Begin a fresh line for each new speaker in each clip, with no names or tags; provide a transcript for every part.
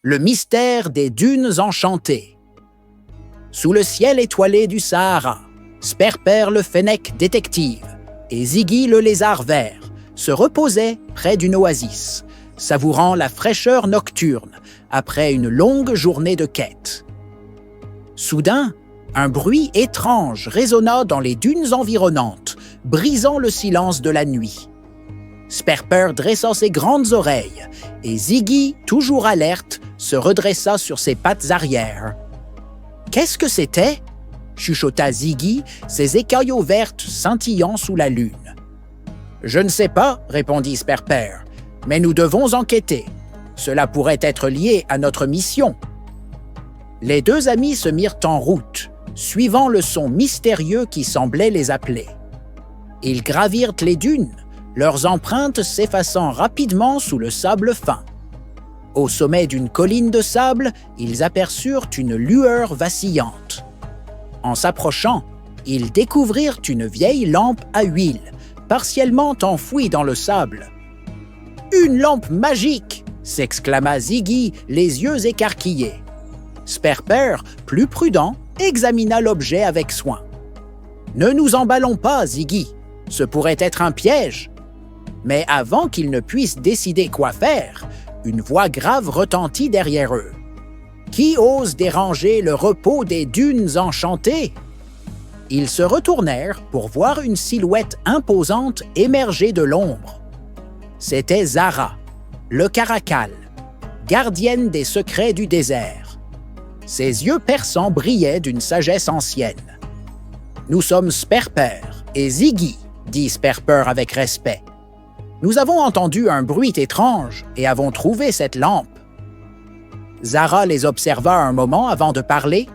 Le mystère des dunes enchantées. Sous le ciel étoilé du Sahara, Sperper le fennec détective et Ziggy le lézard vert se reposaient près d'une oasis, savourant la fraîcheur nocturne après une longue journée de quête. Soudain, un bruit étrange résonna dans les dunes environnantes, brisant le silence de la nuit. Sperper dressa ses grandes oreilles et Ziggy, toujours alerte, se redressa sur ses pattes arrière. « Qu'est-ce que c'était » chuchota Ziggy, ses écaillots vertes scintillant sous la lune. « Je ne sais pas, » répondit Sperper, « mais nous devons enquêter. Cela pourrait être lié à notre mission. » Les deux amis se mirent en route, suivant le son mystérieux qui semblait les appeler. Ils gravirent les dunes, leurs empreintes s'effaçant rapidement sous le sable fin. Au sommet d'une colline de sable, ils aperçurent une lueur vacillante. En s'approchant, ils découvrirent une vieille lampe à huile, partiellement enfouie dans le sable. « Une lampe magique !» s'exclama Ziggy, les yeux écarquillés. Sperper, plus prudent, examina l'objet avec soin. « Ne nous emballons pas, Ziggy, ce pourrait être un piège. » Mais avant qu'ils ne puissent décider quoi faire, une voix grave retentit derrière eux. « Qui ose déranger le repos des dunes enchantées ?» Ils se retournèrent pour voir une silhouette imposante émerger de l'ombre. C'était Zara, le caracal, gardienne des secrets du désert. Ses yeux perçants brillaient d'une sagesse ancienne. « Nous sommes Sperper et Ziggy, » dit Sperper avec respect. « Nous avons entendu un bruit étrange et avons trouvé cette lampe. » Zara les observa un moment avant de parler.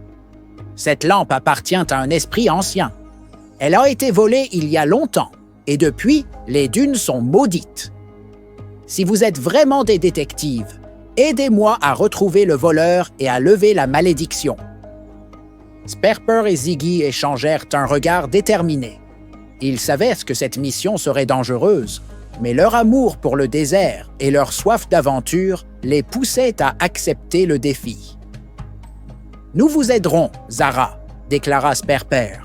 « Cette lampe appartient à un esprit ancien. Elle a été volée il y a longtemps et depuis, les dunes sont maudites. Si vous êtes vraiment des détectives, aidez-moi à retrouver le voleur et à lever la malédiction. » Sperper et Ziggy échangèrent un regard déterminé. Ils savaient que cette mission serait dangereuse, mais leur amour pour le désert et leur soif d'aventure les poussaient à accepter le défi. « Nous vous aiderons, Zara, » déclara Sperper.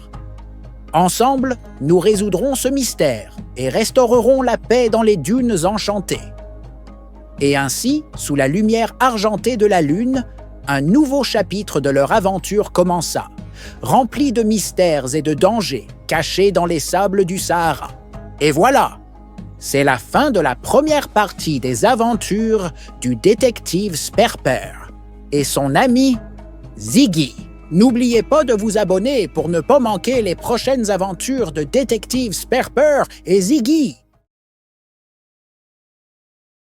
« Ensemble, nous résoudrons ce mystère et restaurerons la paix dans les dunes enchantées. » Et ainsi, sous la lumière argentée de la lune, un nouveau chapitre de leur aventure commença, rempli de mystères et de dangers cachés dans les sables du Sahara. Et voilà, c'est la fin de la première partie des aventures du détective Sperper et son ami Ziggy. N'oubliez pas de vous abonner pour ne pas manquer les prochaines aventures de détective Sperper et Ziggy.